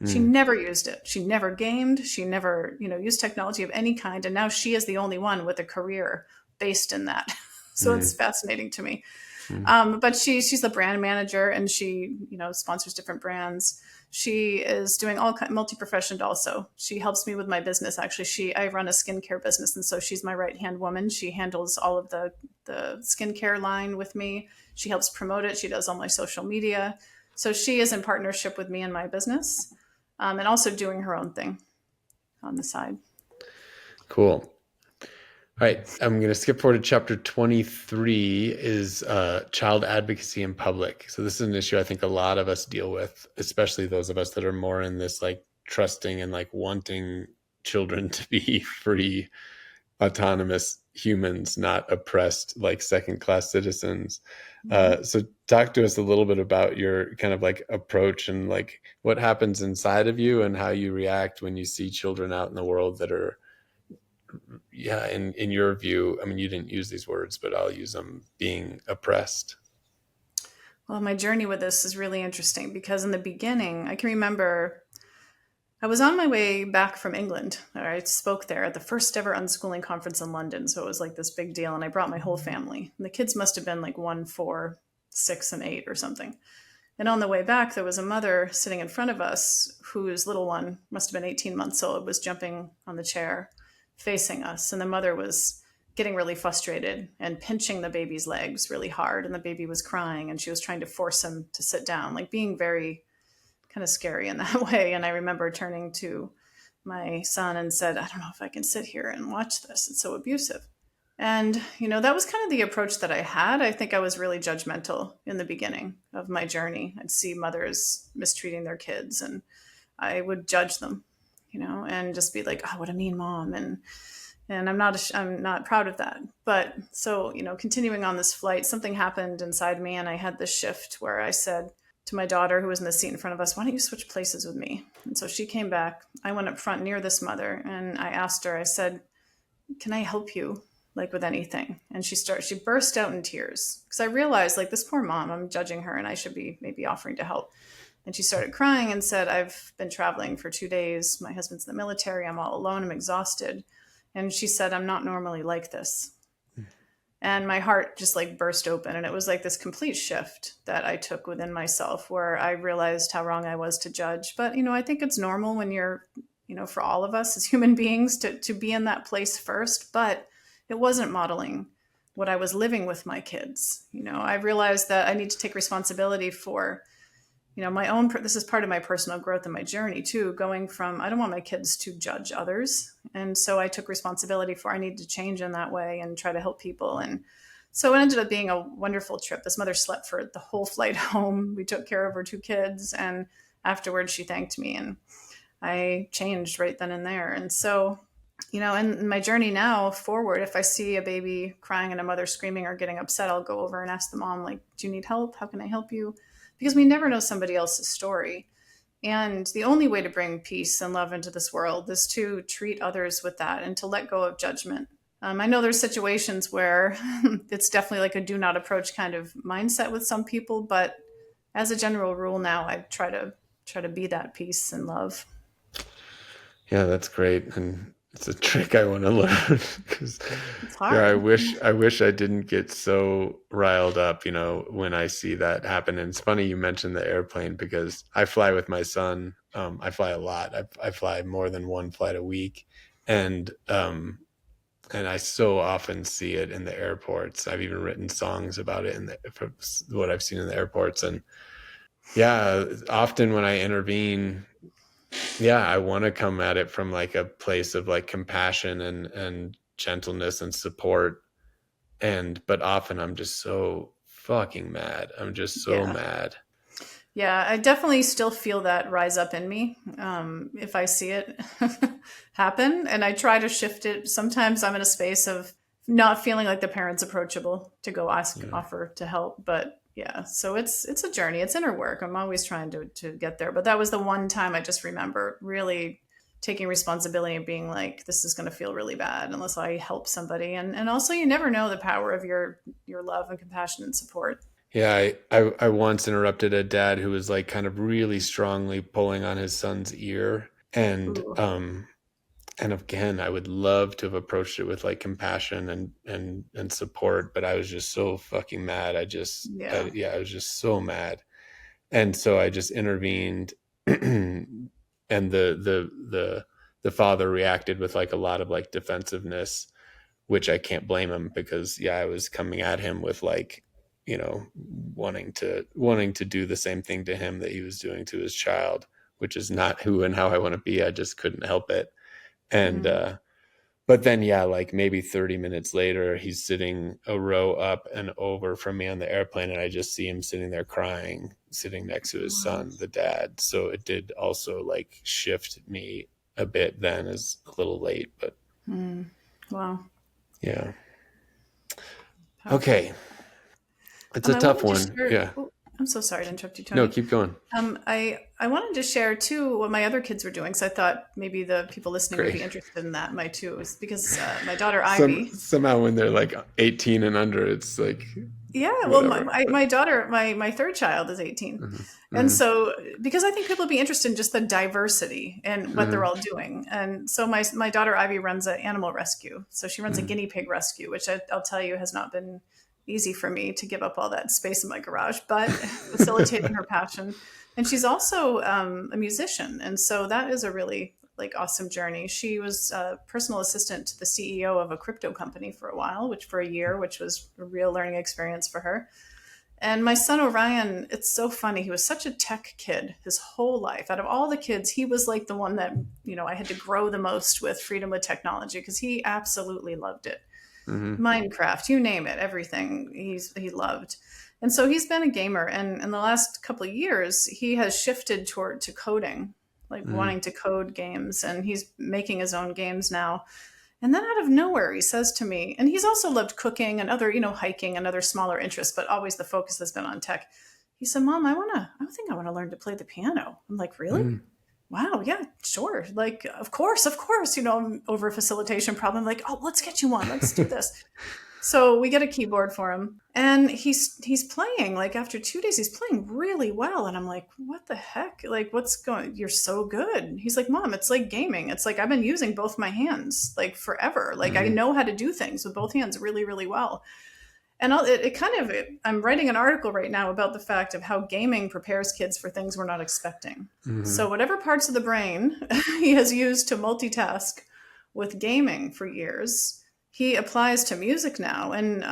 She never used it. She never gamed. She never, used technology of any kind. And now she is the only one with a career based in that. So it's fascinating to me. But she's the brand manager, and she, sponsors different brands. She is doing multi-professioned also. She helps me with my business. Actually, I run a skincare business, and so she's my right-hand woman. She handles all of the skincare line with me. She helps promote it. She does all my social media. So she is in partnership with me in my business, and also doing her own thing on the side. Cool. All right, I'm going to skip forward to chapter 23 is child advocacy in public. So this is an issue I think a lot of us deal with, especially those of us that are more in this like trusting and like wanting children to be free autonomous humans, not oppressed like second-class citizens. Mhm. So talk to us a little bit about your kind of like approach and like what happens inside of you and how you react when you see children out in the world that are, yeah, in your view, I mean, you didn't use these words, but I'll use them, being oppressed. Well, my journey with this is really interesting because in the beginning, I can remember I was on my way back from England. I spoke there at the first ever unschooling conference in London. So it was like this big deal. And I brought my whole family. And the kids must have been like 1, 4, 6, and 8 or something. And on the way back, there was a mother sitting in front of us whose little one must have been 18 months old, was jumping on the chair facing us. And the mother was getting really frustrated and pinching the baby's legs really hard. And the baby was crying and she was trying to force him to sit down, like being very kind of scary in that way. And I remember turning to my son and said, I don't know if I can sit here and watch this. It's so abusive. And, that was kind of the approach that I had. I think I was really judgmental in the beginning of my journey. I'd see mothers mistreating their kids and I would judge them, and just be like, oh, what a mean mom. And I'm not proud of that. But so, continuing on this flight, something happened inside me and I had this shift where I said to my daughter who was in the seat in front of us, why don't you switch places with me? And so she came back. I went up front near this mother and I asked her, I said, can I help you? Like with anything. And she burst out in tears because I realized like this poor mom, I'm judging her and I should be maybe offering to help. And she started crying and said, I've been traveling for 2 days. My husband's in the military. I'm all alone. I'm exhausted. And she said, I'm not normally like this. And my heart just like burst open. And it was like this complete shift that I took within myself where I realized how wrong I was to judge. But, I think it's normal when you're, for all of us as human beings to be in that place first. But it wasn't modeling what I was living with my kids. I realized that I need to take responsibility for, this is part of my personal growth and my journey too, going from, I don't want my kids to judge others. And so I took responsibility for, I need to change in that way and try to help people. And so it ended up being a wonderful trip. This mother slept for the whole flight home. We took care of her 2 kids. And afterwards she thanked me and I changed right then and there. And so, in my journey now forward, if I see a baby crying and a mother screaming or getting upset, I'll go over and ask the mom, like, do you need help? How can I help you? Because we never know somebody else's story. And the only way to bring peace and love into this world is to treat others with that and to let go of judgment. I know there's situations where it's definitely like a do not approach kind of mindset with some people, but as a general rule now, I try to be that peace and love. Yeah, that's great. And it's a trick I want to learn because It's hard. yeah, I wish I didn't get so riled up, when I see that happen. And it's funny you mentioned the airplane because I fly with my son. I fly a lot. I fly more than one flight a week. And I so often see it in the airports. I've even written songs about it for what I've seen in the airports. And yeah, often when I intervene, yeah, I want to come at it from like a place of like compassion and gentleness and support. But often I'm just so fucking mad. I'm just so mad. Yeah, I definitely still feel that rise up in me if I see it happen. And I try to shift it. Sometimes I'm in a space of not feeling like the parent's approachable to go offer to help. But yeah, so it's a journey. It's inner work. I'm always trying to get there. But that was the one time I just remember really taking responsibility and being like, this is going to feel really bad unless I help somebody. And also you never know the power of your love and compassion and support. Yeah, I once interrupted a dad who was like kind of really strongly pulling on his son's ear. And Ooh. and again, I would love to have approached it with like compassion and support, but I was just so fucking mad. I was just so mad. And so I just intervened and the father reacted with like a lot of like defensiveness, which I can't blame him because I was coming at him with like, wanting to do the same thing to him that he was doing to his child, which is not who and how I want to be. I just couldn't help it. And but then like maybe 30 minutes later, he's sitting a row up and over from me on the airplane, and I just see him sitting there crying, sitting next to his son, the dad. So it did also like shift me a bit then, as a little late, but Wow. Yeah. Powerful. Okay. It's a I tough wanted to one. share. Yeah. Oh, I'm so sorry to interrupt you, No, Tony. keep going. I wanted to share too what my other kids were doing, because I thought maybe the people listening would Great. be interested in that. My too, is because my daughter Ivy. Somehow when they're like 18 and under, it's like Yeah, well, whatever. my daughter, my third child is 18, Mhm. and Mhm. so because I think people would be interested in just the diversity and what they're Mhm. all doing, and so my daughter Ivy runs an animal rescue, so she runs a Mhm. guinea pig rescue, which I'll tell you has not been easy for me to give up all that space in my garage, but facilitating her passion. And she's also a musician, and so that is a really like awesome journey. She was a personal assistant to the CEO of a crypto company for a while, which for a year, which was a real learning experience for her. And my son Orion, it's so funny. He was such a tech kid his whole life. Out of all the kids, he was like the one that, I had to grow the most with freedom with technology, because he absolutely loved it. Mhm. Minecraft, you name it, everything he loved. And so he's been a gamer, and in the last couple of years he has shifted toward to coding, like Mhm. wanting to code games, and he's making his own games now. And then out of nowhere, he says to me, and he's also loved cooking and other, hiking and other smaller interests, but always the focus has been on tech. He said, Mom, I think I want to learn to play the piano. I'm like, really? Mhm. Wow, yeah, sure. Like, of course, I'm over a facilitation problem. Like, oh, let's get you one. Let's do this. So we get a keyboard for him, and he's playing. Like after 2 days, he's playing really well, and I'm like, "What the heck? Like, what's going? You're so good." He's like, "Mom, it's like gaming. It's like I've been using both my hands like forever. Like I Mhm. know how to do things with both hands really, really well." And I'm writing an article right now about the fact of how gaming prepares kids for things we're not expecting. So Mhm. whatever parts of the brain he has used to multitask with gaming for years, he applies to music now. And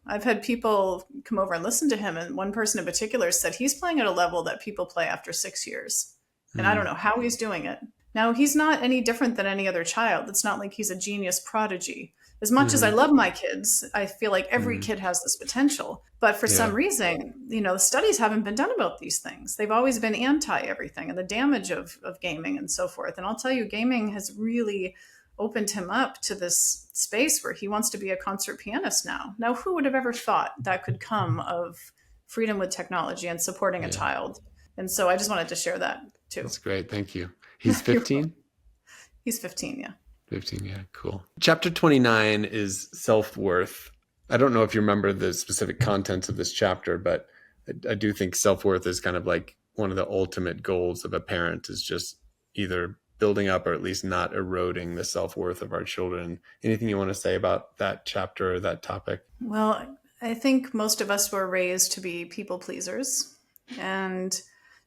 I've had people come over and listen to him, and one person in particular said he's playing at a level that people play after 6 years. And I don't Mhm. know how he's doing it. Now, he's not any different than any other child. It's not like he's a genius prodigy. As much as I Mhm. love my kids, I feel like every Mhm. kid has this potential. But for some Yeah. reason, studies haven't been done about these things. They've always been anti everything and the damage of gaming and so forth. And I'll tell you, gaming has really opened him up to this space where he wants to be a concert pianist now. Now, who would have ever thought that could come of freedom with technology and supporting a Yeah. child? And so I just wanted to share that too. That's great. Thank you. He's You're welcome. 15? He's 15, yeah. 15, yeah, cool. Chapter 29 is self-worth. I don't know if you remember the specific contents of this chapter, but I do think self-worth is kind of like one of the ultimate goals of a parent, is just either building up or at least not eroding the self-worth of our children. Anything you want to say about that chapter or that topic? Well, I think most of us were raised to be people pleasers, and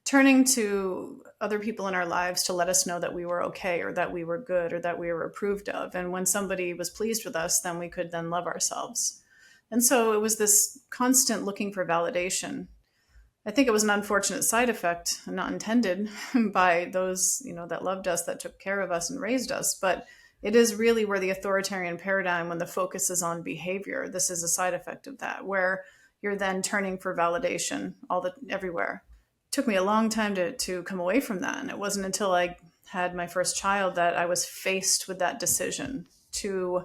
turning to other people in our lives to let us know that we were okay or that we were good or that we were approved of. And when somebody was pleased with us, then we could then love ourselves. And so it was this constant looking for validation. I think it was an unfortunate side effect, not intended by those, that loved us, that took care of us and raised us. But it is really where the authoritarian paradigm, when the focus is on behavior, this is a side effect of that, where you're then turning for validation everywhere. It took me a long time to come away from that. And it wasn't until I had my first child that I was faced with that decision to,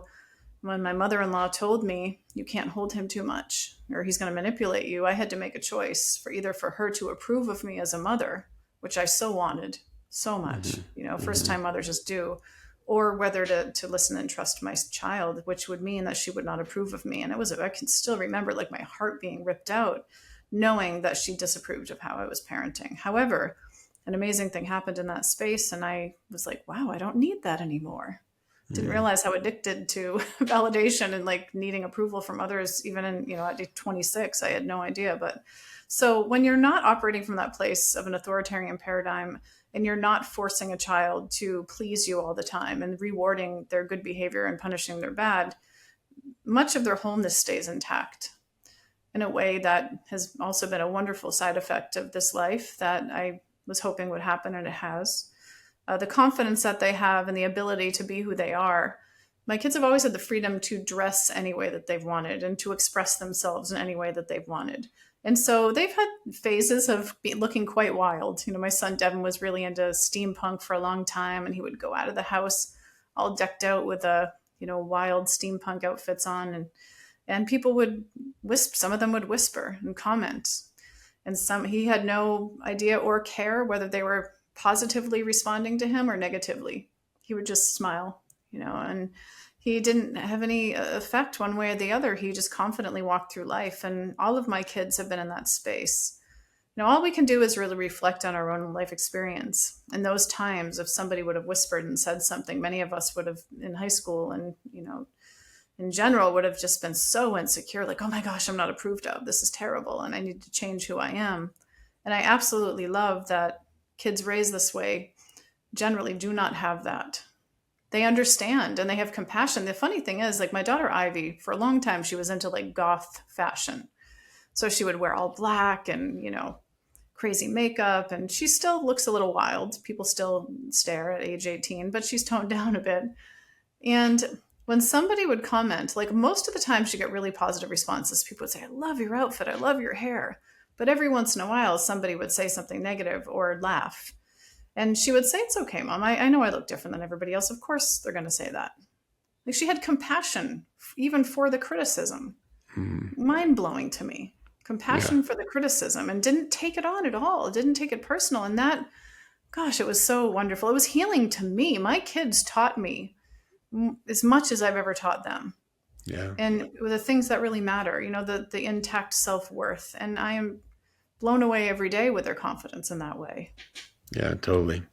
when my mother-in-law told me you can't hold him too much or he's going to manipulate you, I had to make a choice for her to approve of me as a mother, which I so wanted so much, Mm-hmm. first Mm-hmm. time mothers just do, or whether to listen and trust my child, which would mean that she would not approve of me. And I can still remember like my heart being ripped out, knowing that she disapproved of how I was parenting. However, an amazing thing happened in that space, and I was like, wow, I don't need that anymore. Didn't Mm-hmm. realize how addicted to validation and like needing approval from others, even in, at 26, I had no idea. But so when you're not operating from that place of an authoritarian paradigm, and you're not forcing a child to please you all the time and rewarding their good behavior and punishing their bad, much of their wholeness stays intact in a way that has also been a wonderful side effect of this life that I was hoping would happen, and it has. The confidence that they have and the ability to be who they are. My kids have always had the freedom to dress any way that they've wanted and to express themselves in any way that they've wanted. And so they've had phases of looking quite wild. My son Devin was really into steampunk for a long time, and he would go out of the house all decked out with a wild steampunk outfits on, and people would whisper. Some of them would whisper and comment, and he had no idea or care whether they were positively responding to him or negatively. He would just smile, and he didn't have any effect one way or the other. He just confidently walked through life. And all of my kids have been in that space. All we can do is really reflect on our own life experience. And those times, if somebody would have whispered and said something, many of us would have in high school and, in general would have just been so insecure, like, oh my gosh, I'm not approved of. This is terrible. And I need to change who I am. And I absolutely love that kids raised this way generally do not have that. They understand and they have compassion. The funny thing is, like my daughter Ivy, for a long time, she was into like goth fashion. So she would wear all black and, crazy makeup. And she still looks a little wild. People still stare at age 18, but she's toned down a bit. And when somebody would comment, like most of the time she'd get really positive responses. People would say, I love your outfit. I love your hair. But every once in a while, somebody would say something negative or laugh. And she would say, it's okay, Mom. I know I look different than everybody else. Of course they're going to say that. Like she had compassion, even for the criticism. Mind-blowing to me. Compassion for the criticism and didn't take it on at all. Didn't take it personal. And that, gosh, it was so wonderful. It was healing to me. My kids taught me as much as I've ever taught them. Yeah. And the things that really matter, the intact self-worth. And I am blown away every day with their confidence in that way. Yeah, totally.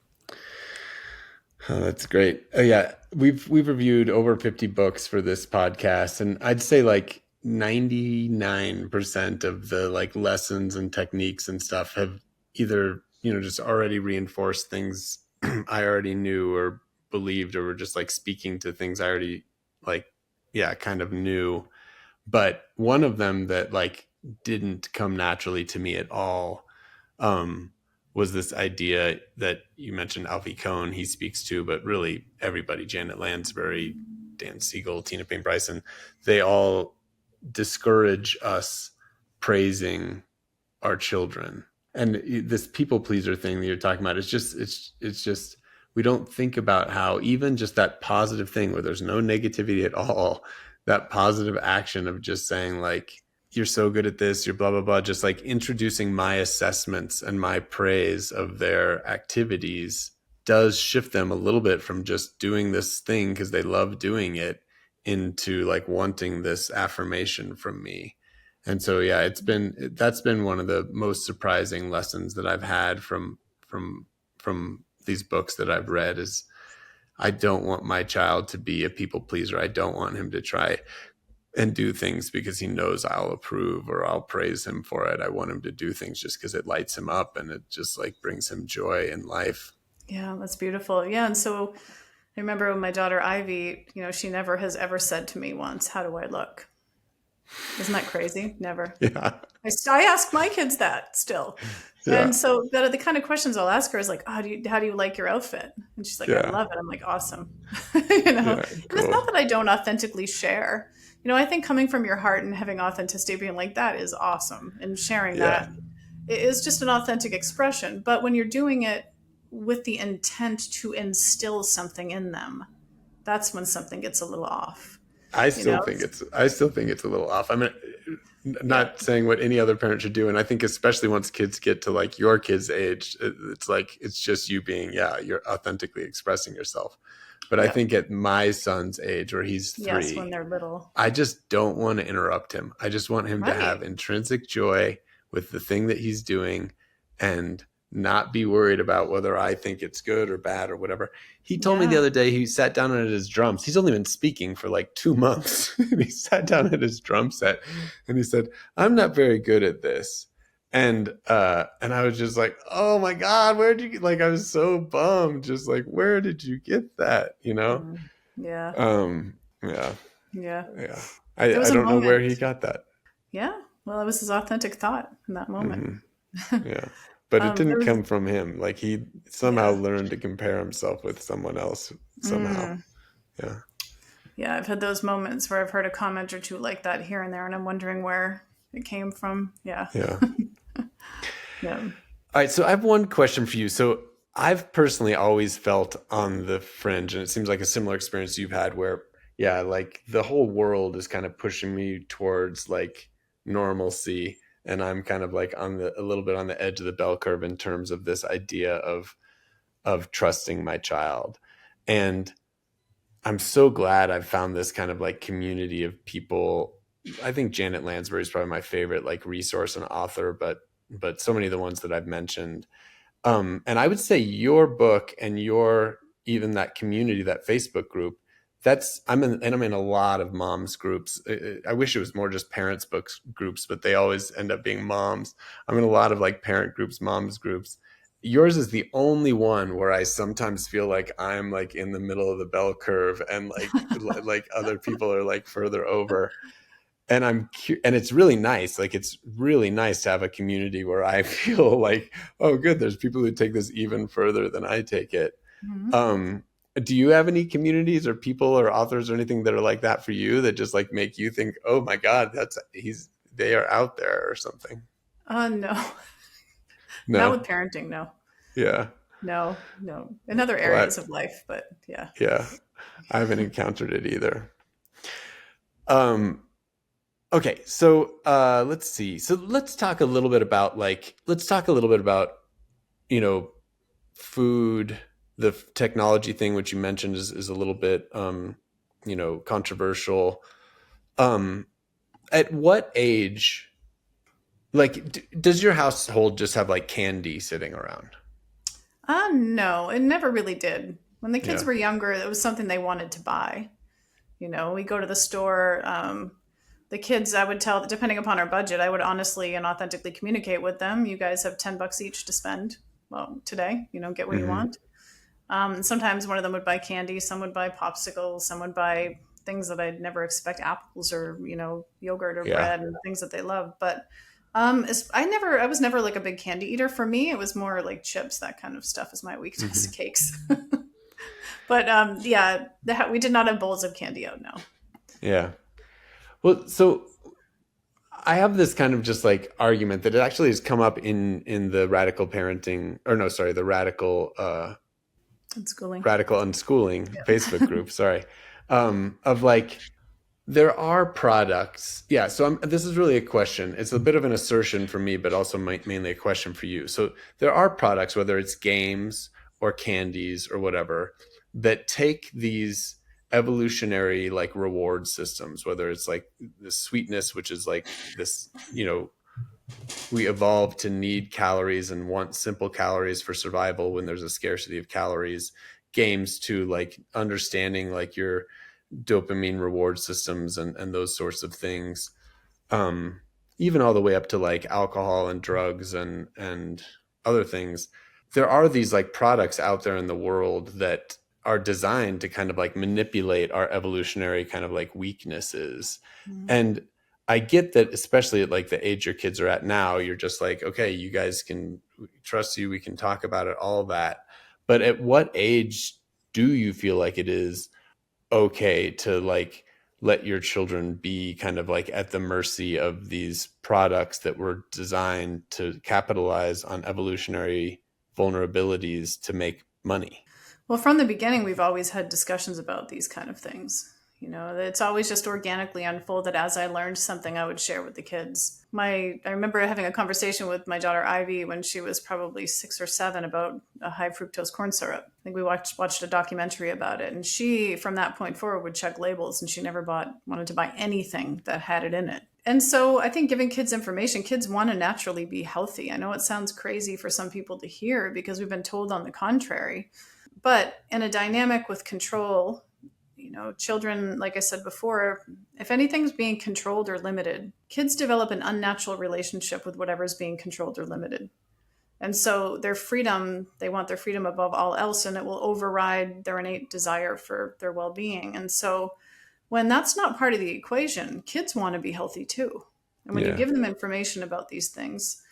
Oh, that's great. Oh, yeah, we've reviewed over 50 books for this podcast, and I'd say like 99% of the like lessons and techniques and stuff have either just already reinforced things I already knew or believed, or were just like speaking to things I already kind of knew. But one of them that like didn't come naturally to me at all was this idea that you mentioned Alfie Kohn, he speaks to, but really everybody, Janet Lansbury, Dan Siegel, Tina Payne Bryson, they all discourage us praising our children. And this people pleaser thing that you're talking about, it's just, we don't think about how even just that positive thing where there's no negativity at all, that positive action of just saying like, you're so good at this, you're blah, blah, blah. Just like introducing my assessments and my praise of their activities does shift them a little bit from just doing this thing because they love doing it into like wanting this affirmation from me. And so, yeah, that's been one of the most surprising lessons that I've had from these books that I've read is I don't want my child to be a people pleaser. I don't want him to try and do things because he knows I'll approve or I'll praise him for it. I want him to do things just because it lights him up and it just like brings him joy in life. Yeah, that's beautiful. Yeah. And so I remember when my daughter Ivy, she never has ever said to me once, how do I look? Isn't that crazy? Never. Yeah. I ask my kids that still. Yeah. And so the kind of questions I'll ask her is like, how do you like your outfit? And she's like, I love it. I'm like, awesome. Yeah, cool. It's not that I don't authentically share. I think coming from your heart and having authenticity, being like, that is awesome. And sharing that is just an authentic expression. But when you're doing it with the intent to instill something in them, that's when something gets a little off. I still think it's a little off. I mean, not saying what any other parent should do. And I think especially once kids get to like your kid's age, it's like, it's just you being, you're authentically expressing yourself. But I think at my son's age, where he's 3, yes, when they're little, I just don't want to interrupt him. I just want him to have intrinsic joy with the thing that he's doing and not be worried about whether I think it's good or bad or whatever. He told me the other day, he sat down at his drums. He's only been speaking for like 2 months. And he sat down at his drum set and he said, I'm not very good at this. And I was just like, oh my God, where did you get, like, I was so bummed. Just like, where did you get that? Yeah. Yeah. I don't know where he got that. Yeah. Well, it was his authentic thought in that moment. Mm-hmm. Yeah. But it didn't come from him. Like he somehow learned to compare himself with someone else somehow. Yeah. Yeah. I've had those moments where I've heard a comment or two like that here and there, and I'm wondering where it came from. Yeah. Yeah. Yeah. All right. So I have one question for you. So I've personally always felt on the fringe, and it seems like a similar experience you've had where, yeah, like the whole world is kind of pushing me towards like normalcy, and I'm kind of like on the a little bit on the edge of the bell curve in terms of this idea of trusting my child. And I'm so glad I've found this kind of like community of people. I think Janet Lansbury is probably my favorite like resource and author, but so many of the ones that I've mentioned. And I would say your book and your even that community, that Facebook group, I'm in a lot of moms groups. I wish it was more just parents books groups, but they always end up being moms. I'm in a lot of like parent groups, moms groups. Yours is the only one where I sometimes feel like I'm like in the middle of the bell curve and like other people are like further over. And and it's really nice. Like it's really nice to have a community where I feel like, oh, good, there's people who take this even further than I take it. Mhm. Um, do you have any communities or people or authors or anything that are like that for you that just like make you think, oh my God, they are out there or something? No, not No, with parenting. No, yeah. no. In other Well, areas of life, but yeah. yeah, I haven't encountered it either. Um, okay, so let's see. So let's talk a little bit about you know food. The technology thing, which you mentioned, is a little bit controversial. Um, at what age, like, does your household just have like candy sitting around? No, it never really did. When the kids Yeah. were younger, it was something they wanted to buy. We go to the store. The kids, I would tell, depending upon our budget, I would honestly and authentically communicate with them. You guys have $10 each to spend. Well, today, get what you Hmm. want. Sometimes one of them would buy candy, some would buy popsicles, some would buy things that I'd never expect, apples or yogurt or Yeah. bread and things that they love. But I was never like a big candy eater. For me, it was more like chips, that kind of stuff is my weakness, Hmm. cakes. But yeah, we did not have bowls of candy out. No. Yeah. Well, so I have this kind of just like argument that it actually has come up in the radical parenting, or no, sorry, the And schooling. radical unschooling Facebook Yeah. group. Sorry, of like there are products. Yeah. So this is really a question. It's a bit of an assertion for me, but also mainly a question for you. So there are products, whether it's games or candies or whatever, that take these evolutionary like reward systems, whether it's like the sweetness, which is like this, we evolved to need calories and want simple calories for survival when there's a scarcity of calories. Games to like understanding like your dopamine reward systems and those sorts of things. Even all the way up to like alcohol and drugs and other things. There are these like products out there in the world that are designed to kind of like manipulate our evolutionary kind of like weaknesses. Mhm. And I get that, especially at like the age your kids are at now, you're just like, okay, you guys can trust you, we can talk about it, all that. But at what age do you feel like it is okay to like let your children be kind of like at the mercy of these products that were designed to capitalize on evolutionary vulnerabilities to make money? Well, from the beginning, we've always had discussions about these kind of things. It's always just organically unfolded. As I learned something, I would share with the kids. I remember having a conversation with my daughter Ivy when she was probably 6 or 7 about a high fructose corn syrup. I think we watched a documentary about it, and she, from that point forward, would check labels, and she never wanted to buy anything that had it in it. And so I think giving kids information, kids want to naturally be healthy. I know it sounds crazy for some people to hear because we've been told on the contrary. But in a dynamic with control, children, like I said before, if anything's being controlled or limited, kids develop an unnatural relationship with whatever's being controlled or limited. And so they want their freedom above all else, and it will override their innate desire for their well being. And so when that's not part of the equation, kids want to be healthy too. And when you Yeah. give them information about these things,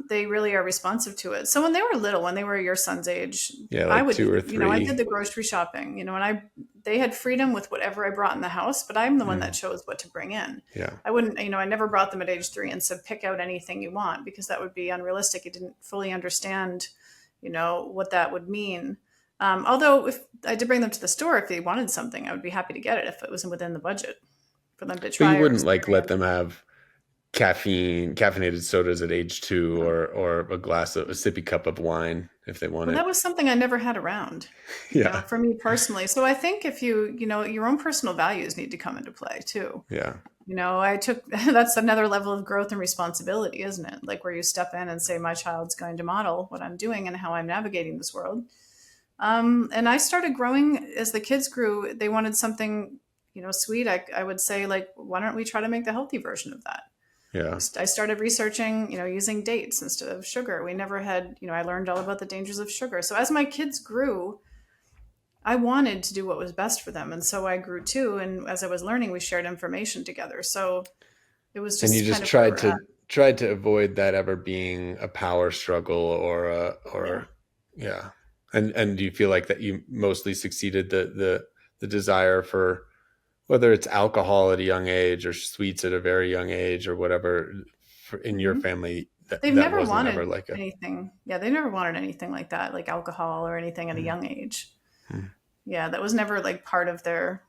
they really are responsive to it. So when they were little, when they were your son's age, Yeah, I like would, two or I did three. the grocery shopping, and they had freedom with whatever I brought in the house, but I'm the one that Mm, chose what to bring in. yeah. I wouldn't, I never brought them at age 3 and said, pick out anything you want, because that would be unrealistic. It didn't fully understand, what that would mean. Although if I did bring them to the store, if they wanted something, I would be happy to get it if it was within the budget for them to But you try or wouldn't like let experience. them have caffeinated sodas at age 2, or a sippy cup of wine if they want Well, it. that was something I never had around, Yeah. for me personally. So I think if your own personal values need to come into play too. Yeah. I took that's another level of growth and responsibility, isn't it? Like where you step in and say, my child's going to model what I'm doing and how I'm navigating this world. And I started growing as the kids grew. They wanted something, sweet. I would say, like, why don't we try to make the healthy version of that? Yeah. I started researching, using dates instead of sugar. We never had, I learned all about the dangers of sugar. So as my kids grew, I wanted to do what was best for them. And so I grew too. And as I was learning, we shared information together. So it was And just you just kind of where we're at. tried to avoid that ever being a power struggle Yeah. yeah. And do you feel like that you mostly succeeded the desire for, whether it's alcohol at a young age or sweets at a very young age or whatever, in your Mhm. family, They've that never wasn't wanted ever like a, anything. Yeah, they never wanted anything like that, like alcohol or anything at a mm, young age. mm, Yeah, that was never like part of their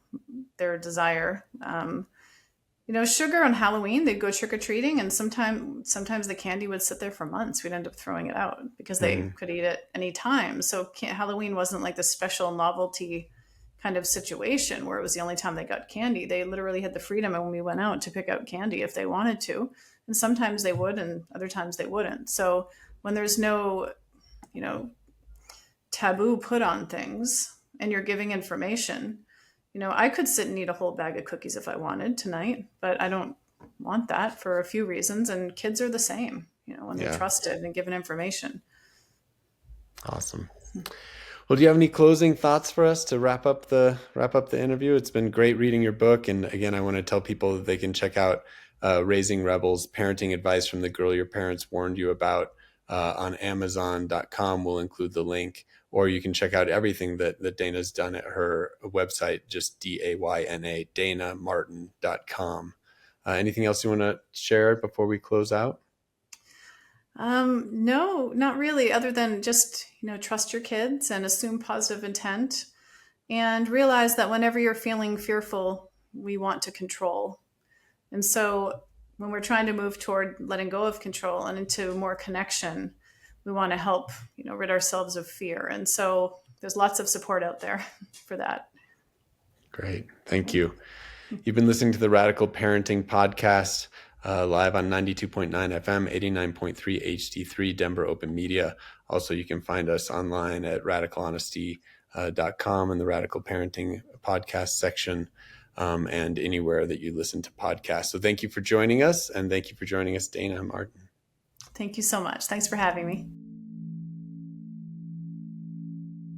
desire. Sugar on Halloween, they'd go trick or treating, and sometimes the candy would sit there for months. We'd end up throwing it out because they mhm, could eat it any time. So Halloween wasn't like the special novelty kind of situation where it was the only time they got candy. They literally had the freedom, and when we went out, to pick out candy if they wanted to, and sometimes they would, and other times they wouldn't. So when there's no, you know, taboo put on things, and you're giving information, I could sit and eat a whole bag of cookies if I wanted tonight, but I don't want that for a few reasons. And kids are the same, when they're yeah. trusted and given information. Awesome. Well, do you have any closing thoughts for us to wrap up the interview? It's been great reading your book, and again, I want to tell people that they can check out Raising Rebels: Parenting Advice from the Girl Your Parents Warned You About on Amazon.com. We'll include the link, or you can check out everything that Dayna's done at her website, just Dayna, DaynaMartin.com. Anything else you want to share before we close out? No, not really, other than just, trust your kids and assume positive intent, and realize that whenever you're feeling fearful, we want to control. And so when we're trying to move toward letting go of control and into more connection, we want to help, rid ourselves of fear. And so there's lots of support out there for that. Great. Thank you. You've been listening to the Radical Parenting Podcast, live on 92.9 FM, 89.3 HD3 Denver Open Media. Also, you can find us online at radicalhonesty.com in the Radical Parenting Podcast section, and anywhere that you listen to podcasts. So thank you for joining us, and thank you for joining us, Dayna and Martin. Thank you so much. Thanks for having me.